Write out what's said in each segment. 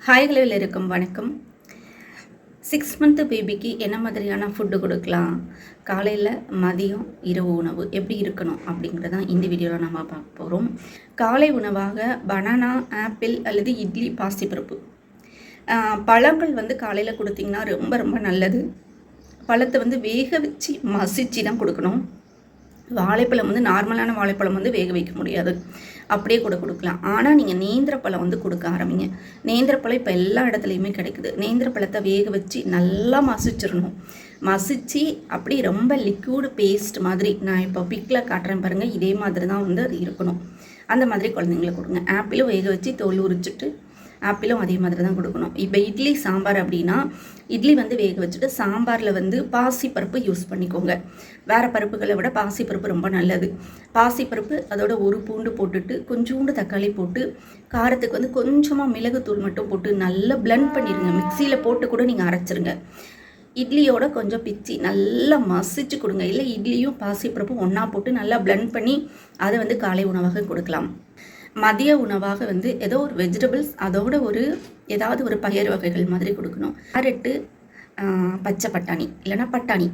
Hi ஹலோவில் இருக்கும் வணக்கம். 6 month பேபிக்கு என்ன மாதிரியான ஃபுட்டு கொடுக்கலாம், காலையில் மதியம் இரவு உணவு எப்படி இருக்கணும் அப்படிங்கிறதான் இந்த வீடியோவில் நம்ம பார்க்க போகிறோம். காலை உணவாக பனானா, ஆப்பிள் அல்லது இட்லி, பாசிப்பருப்பு, பழங்கள் காலையில் கொடுத்திங்கன்னா ரொம்ப ரொம்ப நல்லது. பழத்தை வேக வச்சு மசிச்சு தான் கொடுக்கணும். வாழைப்பழம் நார்மலான வாழைப்பழம் வேக வைக்க முடியாது, அப்படியே கூட கொடுக்கலாம். ஆனால் நீங்கள் நேந்திரப்பழம் கொடுக்க ஆரம்பிங்க. நேந்திரப்பழம் இப்போ எல்லா இடத்துலையுமே கிடைக்குது. நேந்திரப்பழத்தை வேக வச்சு நல்லா மசிச்சிடணும். மசிச்சு அப்படி ரொம்ப லிக்விட் பேஸ்ட் மாதிரி, நான் இப்போ பிக்கில் காட்டுறேன் பாருங்கள், இதே மாதிரி தான் அது இருக்கணும். அந்த மாதிரி குழந்தைங்களுக்கு கொடுங்க. ஆப்பிளும் வேக வச்சு தோல் உரிச்சிட்டு ஆப்பிளும் அதே மாதிரி தான் கொடுக்கணும். இப்போ இட்லி சாம்பார் அப்படின்னா இட்லி வேக வச்சுட்டு சாம்பாரில் பாசிப்பருப்பு யூஸ் பண்ணிக்கோங்க. வேறு பருப்புகளை விட பாசிப்பருப்பு ரொம்ப நல்லது. பாசிப்பருப்பு அதோட ஒரு பூண்டு போட்டுட்டு கொஞ்சோண்டு தக்காளி போட்டு காரத்துக்கு கொஞ்சமாக மிளகுத்தூள் மட்டும் போட்டு நல்லா பிளெண்ட் பண்ணிடுங்க. மிக்சியில் போட்டு கூட நீங்கள் அரைச்சிருங்க. இட்லியோட கொஞ்சம் பிச்சு நல்லா மசிச்சு கொடுங்க. இல்லை இட்லியும் பாசிப்பருப்பும் ஒன்றா போட்டு நல்லா பிளெண்ட் பண்ணி அதை காலை உணவாக கொடுக்கலாம். மதிய உணவாக ஏதோ ஒரு வெஜிடபிள்ஸ் அதோட ஏதாவது ஒரு பயிர் வகைகள் மாதிரி கொடுக்கணும். கேரட்டு, பச்சை பட்டாணி இல்லைனா பட்டாணி,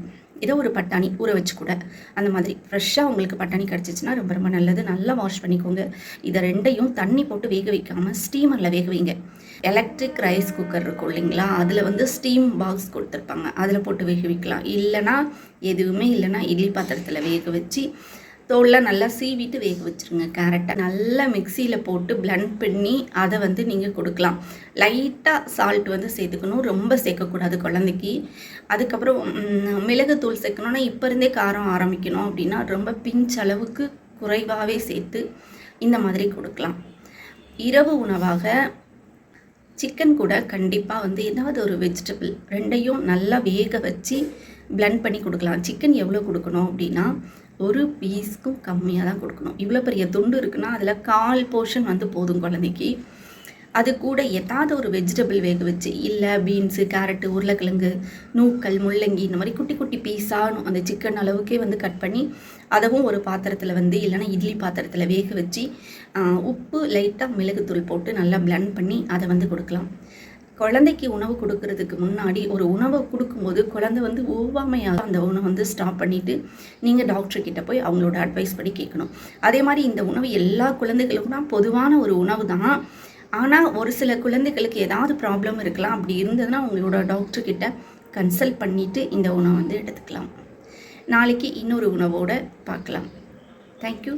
ஏதோ ஒரு பட்டாணி ஊற வச்சு கூட அந்த மாதிரி ஃப்ரெஷ்ஷாக உங்களுக்கு பட்டாணி கிடச்சிச்சின்னா ரொம்ப ரொம்ப நல்லது. நல்லா வாஷ் பண்ணிக்கோங்க. இதை ரெண்டையும் தண்ணி போட்டு வேக வைக்காமல் ஸ்டீமரில் வேக வைங்க. எலக்ட்ரிக் ரைஸ் குக்கர் இருக்கும் இல்லைங்களா, அதில் ஸ்டீம் பாக்ஸ் கொடுத்துருப்பாங்க, அதில் போட்டு வேக வைக்கலாம். இல்லைனா எதுவுமே இல்லைனா இட்லி பாத்திரத்தில் வேக வச்சு தோல்லாம் நல்லா சீவிட்டு வேக வச்சுருங்க. கேரட்டை நல்லா மிக்சியில் போட்டு பிளெண்ட் பண்ணி அதை நீங்கள் கொடுக்கலாம். லைட்டாக சால்ட் சேர்த்துக்கணும், ரொம்ப சேர்க்கக்கூடாது குழந்தைக்கு. அதுக்கப்புறம் மிளகுத்தூள் சேர்க்கணுன்னா இப்போ இருந்தே காரம் ஆரம்பிக்கணும் அப்படின்னா ரொம்ப பிஞ்ச் அளவுக்கு குறைவாகவே சேர்த்து இந்த மாதிரி கொடுக்கலாம். இரவு உணவாக சிக்கன் கூட கண்டிப்பாக ஏதாவது ஒரு வெஜிடபிள் ரெண்டையும் நல்லா வேக வச்சு பிளெண்ட் பண்ணி கொடுக்கலாம். சிக்கன் எவ்வளோ கொடுக்கணும் அப்படின்னா ஒரு பீஸ்க்கும் கம்மியாக தான் கொடுக்கணும். இவ்வளோ பெரிய துண்டு இருக்குன்னா அதில் 1/4 போர்ஷன் போதும் குழந்தைக்கு. அது கூட ஏதாவது ஒரு வெஜிடபிள் வேக வச்சு, இல்லை பீன்ஸு, கேரட்டு, உருளைக்கிழங்கு, நூக்கல், முள்ளங்கி, இந்த மாதிரி குட்டி குட்டி பீஸாக அந்த சிக்கன் அளவுக்கே கட் பண்ணி அதவும் ஒரு பாத்திரத்தில் இல்லைனா இட்லி பாத்திரத்தில் வேக வச்சு உப்பு லைட்டாக மிளகுத்தூள் போட்டு நல்லா பிளெண்ட் பண்ணி அதை கொடுக்கலாம். குழந்தைக்கு உணவு கொடுக்கறதுக்கு முன்னாடி ஒரு உணவை கொடுக்கும்போது குழந்தை ஒவ்வாமையாக அந்த உணவை ஸ்டாப் பண்ணிவிட்டு நீங்கள் டாக்டர்கிட்ட போய் அவங்களோட அட்வைஸ் படி கேட்கணும். அதே மாதிரி இந்த உணவு எல்லா குழந்தைகளுக்கும் பொதுவான ஒரு உணவு தான். ஆனால் ஒரு சில குழந்தைகளுக்கு ஏதாவது ப்ராப்ளம் இருக்கலாம். அப்படி இருந்ததுன்னா உங்களோட டாக்டர்கிட்ட கன்சல்ட் பண்ணிவிட்டு இந்த உணவை எடுத்துக்கலாம். நாளைக்கு இன்னொரு உணவோடு பார்க்கலாம். தேங்க்யூ.